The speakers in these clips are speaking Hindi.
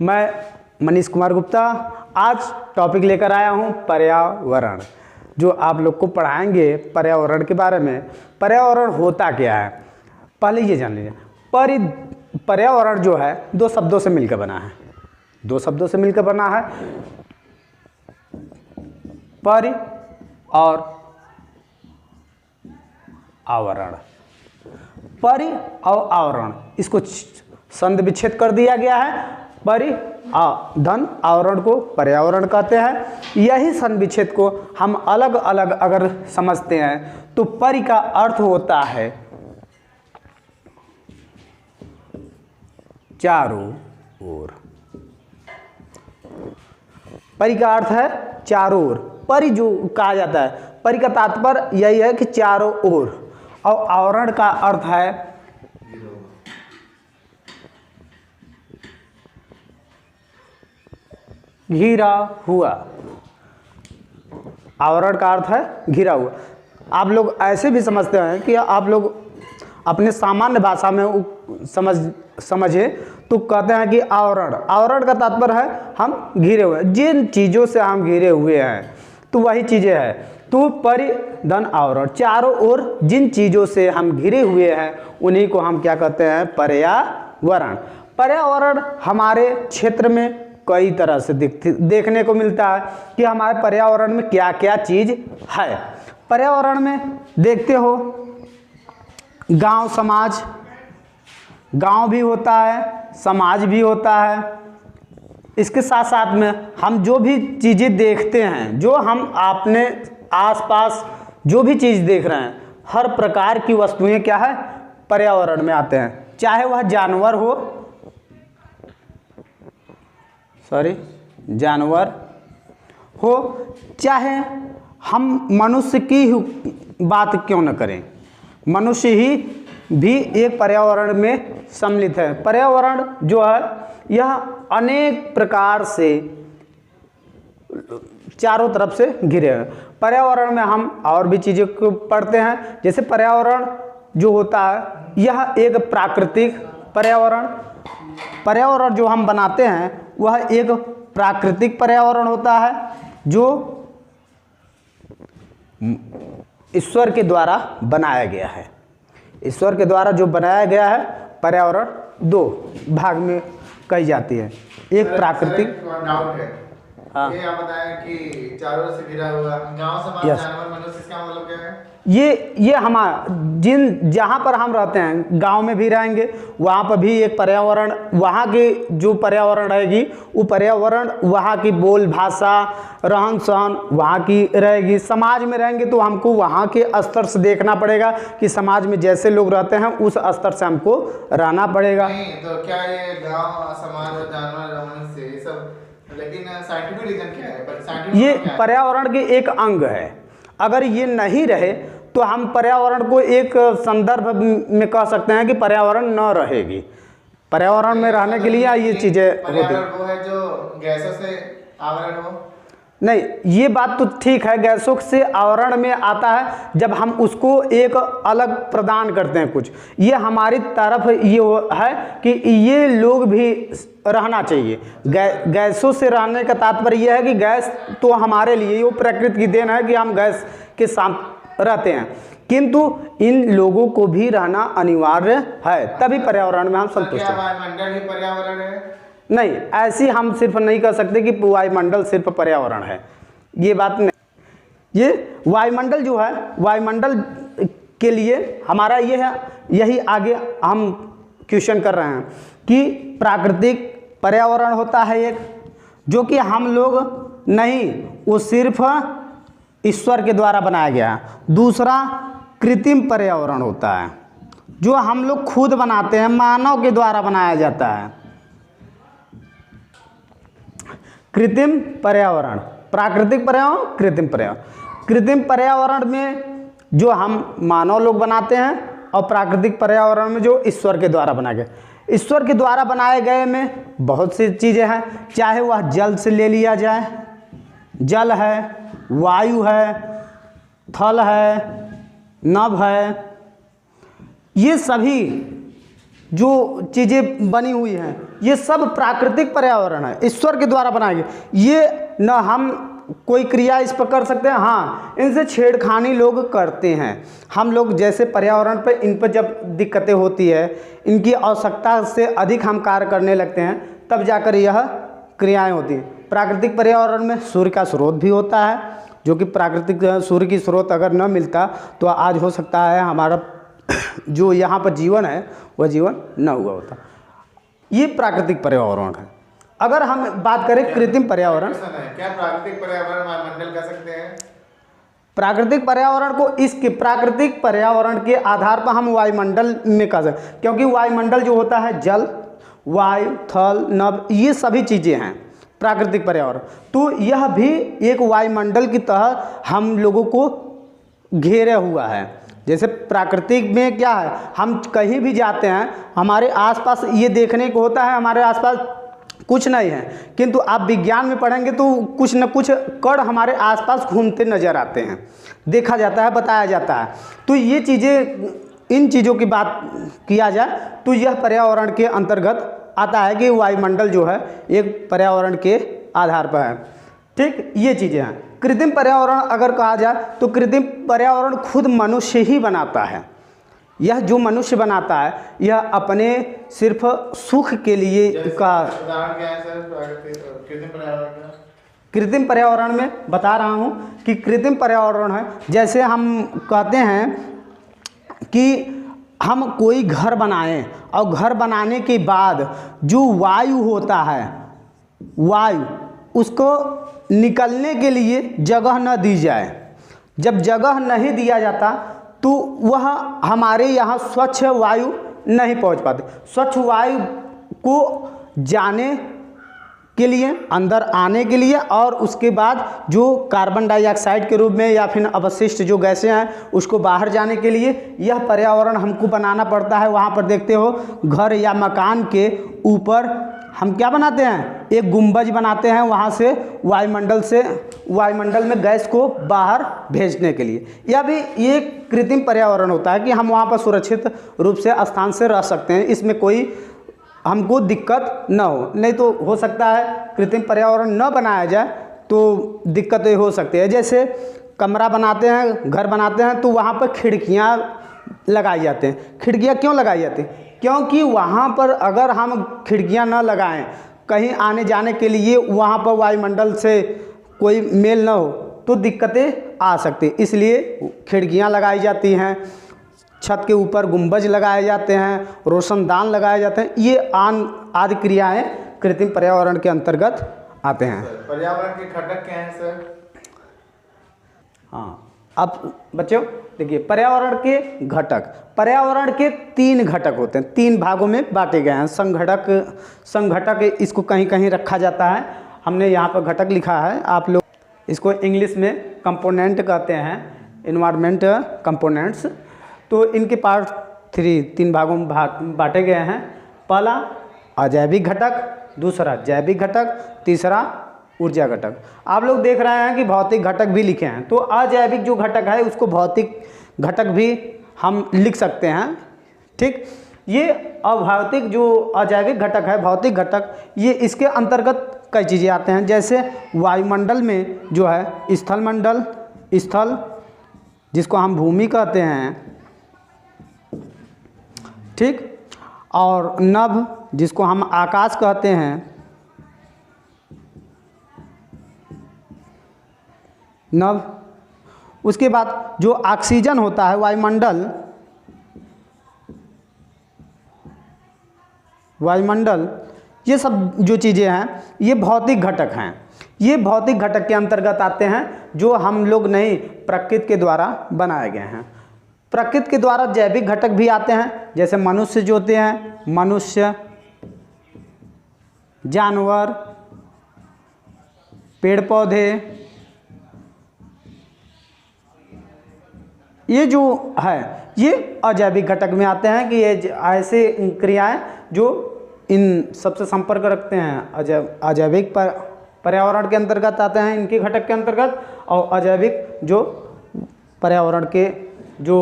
मैं मनीष कुमार गुप्ता आज टॉपिक लेकर आया हूँ पर्यावरण, जो आप लोग को पढ़ाएंगे पर्यावरण के बारे में। पर्यावरण होता क्या है पहले ये जान लीजिए। पर्यावरण जो है दो शब्दों से मिलकर बना है, दो शब्दों से मिलकर बना है, परि और आवरण। परि और आवरण, इसको संधि विच्छेद कर दिया गया है। परि धन आवरण को पर्यावरण कहते हैं। यही संधि विच्छेद को हम अलग अलग अगर समझते हैं तो परि का अर्थ होता है चारों ओर। परि का अर्थ है चारों ओर। परि जो कहा जाता है, परि का तात्पर्य यही है कि चारों ओर। और आवरण का अर्थ है घिरा हुआ। आवरण का अर्थ है घिरा हुआ। आप लोग ऐसे भी समझते हैं कि आप लोग अपने सामान्य भाषा में समझे तो कहते हैं कि आवरण, आवरण का तात्पर्य है हम घिरे हुए, जिन चीज़ों से हम घिरे हुए हैं तो वही चीज़ें हैं। तो परि धन आवरण, चारों ओर जिन चीज़ों से हम घिरे हुए हैं उन्हीं को हम क्या कहते हैं, पर्यावरण। पर्यावरण हमारे क्षेत्र में कई तरह से देखने को मिलता है कि हमारे पर्यावरण में क्या क्या चीज़ है। पर्यावरण में देखते हो गांव समाज, गांव भी होता है, समाज भी होता है। इसके साथ साथ में हम जो भी चीज़ें देखते हैं, जो हम अपने आसपास जो भी चीज़ देख रहे हैं, हर प्रकार की वस्तुएं क्या है, पर्यावरण में आते हैं। चाहे वह जानवर हो, जानवर हो, चाहे हम मनुष्य की बात क्यों न करें, मनुष्य ही भी एक पर्यावरण में सम्मिलित है। पर्यावरण जो है यह अनेक प्रकार से चारों तरफ से घिरे हैं। पर्यावरण में हम और भी चीज़ें को पढ़ते हैं, जैसे पर्यावरण जो होता है यह एक प्राकृतिक पर्यावरण जो हम बनाते हैं वह एक प्राकृतिक पर्यावरण होता है जो ईश्वर के द्वारा बनाया गया है। ईश्वर के द्वारा जो बनाया गया है पर्यावरण दो भाग में कही जाती है। एक प्राकृतिक, हाँ, ये आप बताएं कि चारों ओर से घिरा हुआ गांव समाज जानवर मनुष्य, इसका मतलब क्या है? ये जहाँ पर हम रहते हैं गांव में भी रहेंगे, वहाँ पर भी एक पर्यावरण, वहाँ की जो पर्यावरण रहेगी वो पर्यावरण वहाँ की बोल भाषा रहन सहन वहाँ की रहेगी। समाज में रहेंगे तो हमको वहाँ के स्तर से देखना पड़ेगा कि समाज में जैसे लोग रहते हैं उस स्तर से हमको रहना पड़ेगा। नहीं तो क्या ये गाँव समाज जानवर मनुष्य ये सब, लेकिन साइंटिफिक रीजन क्या है? ये पर्यावरण के एक अंग है। अगर ये नहीं रहे तो हम पर्यावरण को एक संदर्भ में कह सकते हैं कि पर्यावरण न रहेगी। पर्यावरण में रहने के लिए ये चीज़ें होती हैं। वो है जो गैसों से आवरण हो, नहीं, ये बात तो ठीक है, गैसों से आवरण में आता है जब हम उसको एक अलग प्रदान करते हैं कुछ। ये हमारी तरफ ये है कि ये लोग भी रहना चाहिए। गैसों से रहने का तात्पर्य यह है कि गैस तो हमारे लिए वो प्रकृति की देन है कि हम गैस के साथ रहते हैं, किंतु इन लोगों को भी रहना अनिवार्य है, तभी पर्यावरण में हम संतुष्ट हैं। वायुमंडल ही पर्यावरण है? नहीं, ऐसी हम सिर्फ नहीं कह सकते कि वायुमंडल सिर्फ पर्यावरण है, ये बात नहीं। ये वायुमंडल जो है, वायुमंडल के लिए हमारा ये है, यही आगे हम क्वेश्चन कर रहे हैं कि प्राकृतिक पर्यावरण होता है एक, जो कि हम लोग नहीं, वो सिर्फ ईश्वर के द्वारा बनाया गया है। दूसरा कृत्रिम पर्यावरण होता है जो हम लोग खुद बनाते हैं, मानव के द्वारा बनाया जाता है। कृत्रिम पर्यावरण, प्राकृतिक पर्यावरण, कृत्रिम पर्यावरण। कृत्रिम पर्यावरण में जो हम मानव लोग बनाते हैं और प्राकृतिक पर्यावरण में जो ईश्वर के द्वारा बनाए गए। ईश्वर के द्वारा बनाए गए में बहुत सी चीज़ें हैं, चाहे वह जल से ले लिया जाए, जल है, वायु है, थल है, नभ है, ये सभी जो चीज़ें बनी हुई हैं ये सब प्राकृतिक पर्यावरण है, ईश्वर के द्वारा बनाए गए। ये न हम कोई क्रिया इस पर कर सकते हैं, हाँ इनसे छेड़खानी लोग करते हैं। हम लोग जैसे पर्यावरण पे इन पर जब दिक्कतें होती है, इनकी आवश्यकता से अधिक हम कार्य करने लगते हैं, तब जाकर यह क्रियाएं होती हैं। प्राकृतिक पर्यावरण में सूर्य का स्रोत भी होता है, जो कि प्राकृतिक सूर्य की स्रोत अगर न मिलता तो आज हो सकता है हमारा जो यहाँ पर जीवन है वह जीवन न हुआ होता। ये प्राकृतिक पर्यावरण है। अगर हम बात करें कृत्रिम पर्यावरण, क्या प्राकृतिक पर्यावरण वायुमंडल कह सकते हैं? प्राकृतिक पर्यावरण को इसके प्राकृतिक पर्यावरण के आधार पर हम वायुमंडल में कह सकते हैं, क्योंकि वायुमंडल जो होता है जल, वायु, थल, नभ, ये सभी चीज़ें हैं प्राकृतिक पर्यावरण। तो यह भी एक वायुमंडल की तरह हम लोगों को घेरे हुआ है। जैसे प्राकृतिक में क्या है, हम कहीं भी जाते हैं हमारे आसपास ये देखने को होता है हमारे आसपास कुछ नहीं है, किंतु आप विज्ञान में पढ़ेंगे तो कुछ न कुछ कण हमारे आसपास घूमते नजर आते हैं, देखा जाता है, बताया जाता है। तो ये चीज़ें, इन चीज़ों की बात किया जाए तो यह पर्यावरण के अंतर्गत आता है कि वायुमंडल जो है एक पर्यावरण के आधार पर है। ठीक, ये चीज़ें हैं। कृत्रिम पर्यावरण अगर कहा जाए तो कृत्रिम पर्यावरण खुद मनुष्य ही बनाता है। यह जो मनुष्य बनाता है यह अपने सिर्फ सुख के लिए का उदाहरण क्या है सर कृत्रिम पर्यावरण का? कृत्रिम पर्यावरण में बता रहा हूँ कि कृत्रिम पर्यावरण है, जैसे हम कहते हैं कि हम कोई घर बनाएं और घर बनाने के बाद जो वायु होता है, वायु उसको निकलने के लिए जगह न दी जाए। जब जगह नहीं दिया जाता तो वह हमारे यहाँ स्वच्छ वायु नहीं पहुँच पाते। स्वच्छ वायु को जाने के लिए, अंदर आने के लिए, और उसके बाद जो कार्बन डाइऑक्साइड के रूप में या फिर अवशिष्ट जो गैसें हैं उसको बाहर जाने के लिए यह पर्यावरण हमको बनाना पड़ता है। वहाँ पर देखते हो घर या मकान के ऊपर हम क्या बनाते हैं, एक गुंबज बनाते हैं, वहाँ से वायुमंडल में गैस को बाहर भेजने के लिए। यह भी एक कृत्रिम पर्यावरण होता है कि हम वहाँ पर सुरक्षित रूप से स्थान से रह सकते हैं, इसमें कोई हमको दिक्कत न हो। नहीं तो हो सकता है कृत्रिम पर्यावरण न बनाया जाए तो दिक्कतें हो सकती है। जैसे कमरा बनाते हैं, घर बनाते हैं, तो वहाँ पर खिड़कियाँ लगाई जाते हैं। खिड़कियाँ क्यों लगाई जाती हैं? क्योंकि वहाँ पर अगर हम खिड़कियाँ न लगाएं, कहीं आने जाने के लिए वहाँ पर वायुमंडल से कोई मेल न हो तो दिक्कतें आ सकती, इसलिए खिड़कियाँ लगाई जाती हैं, छत के ऊपर गुंबज लगाए जाते हैं, रोशनदान लगाए जाते हैं। ये आदि क्रियाएं कृत्रिम पर्यावरण के अंतर्गत आते हैं। पर्यावरण के घटक क्या हैं सर? हाँ, अब बच्चों देखिए, पर्यावरण के घटक, पर्यावरण के 3 घटक होते हैं, 3 भागों में बांटे गए हैं। संघटक इसको कहीं कहीं रखा जाता है, हमने यहाँ पर घटक लिखा है, आप लोग इसको इंग्लिश में कंपोनेंट कहते हैं, इन्वायरमेंट कंपोनेंट्स। तो इनके पार्ट 3 भागों में बांटे गए हैं। पहला अजैविक घटक, दूसरा जैविक घटक, तीसरा ऊर्जा घटक। आप लोग देख रहे हैं कि भौतिक घटक भी लिखे हैं, तो अजैविक जो घटक है उसको भौतिक घटक भी हम लिख सकते हैं। ठीक, ये अभौतिक जो अजैविक घटक है, भौतिक घटक, ये इसके अंतर्गत कई चीज़ें आते हैं। जैसे वायुमंडल में जो है स्थलमंडल, स्थल जिसको हम भूमि कहते हैं, ठीक, और नभ जिसको हम आकाश कहते हैं, नभ। उसके बाद जो ऑक्सीजन होता है वायुमंडल, ये सब जो चीज़ें हैं ये भौतिक घटक हैं। ये भौतिक घटक के अंतर्गत आते हैं जो हम लोग नहीं, प्रकृति के द्वारा बनाए गए हैं। प्रकृति के द्वारा जैविक घटक भी आते हैं, जैसे मनुष्य जो होते हैं, मनुष्य, जानवर, पेड़ पौधे, ये जो है ये अजैविक घटक में आते हैं कि ये ऐसे क्रियाएं जो इन सबसे संपर्क रखते हैं। अजैविक पर्यावरण के अंतर्गत आते हैं, इनके घटक के अंतर्गत, और अजैविक जो पर्यावरण के जो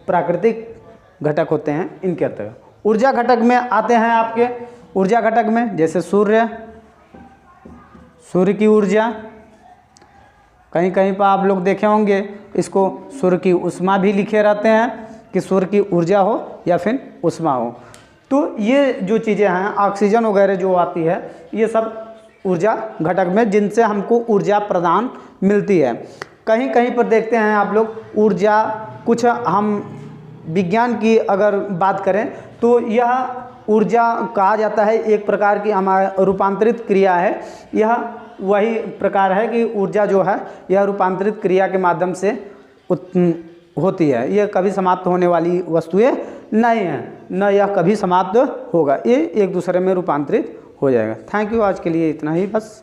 प्राकृतिक घटक होते हैं इनके अंतर्गत। ऊर्जा घटक में आते हैं आपके ऊर्जा घटक में जैसे सूर्य की ऊर्जा, कहीं कहीं पर आप लोग देखे होंगे इसको सूर्य की ऊष्मा भी लिखे रहते हैं कि सूर्य की ऊर्जा हो या फिर ऊष्मा हो। तो ये जो चीज़ें हैं ऑक्सीजन वगैरह जो आती है ये सब ऊर्जा घटक में जिनसे हमको ऊर्जा प्रदान मिलती है। कहीं कहीं पर देखते हैं आप लोग ऊर्जा, कुछ हम विज्ञान की अगर बात करें तो यह ऊर्जा कहा जाता है एक प्रकार की हमारा रूपांतरित क्रिया है। यह वही प्रकार है कि ऊर्जा जो है यह रूपांतरित क्रिया के माध्यम से होती है। यह कभी समाप्त होने वाली वस्तुएं नहीं हैं, न यह कभी समाप्त होगा, ये एक दूसरे में रूपांतरित हो जाएगा। थैंक यू, आज के लिए इतना ही बस।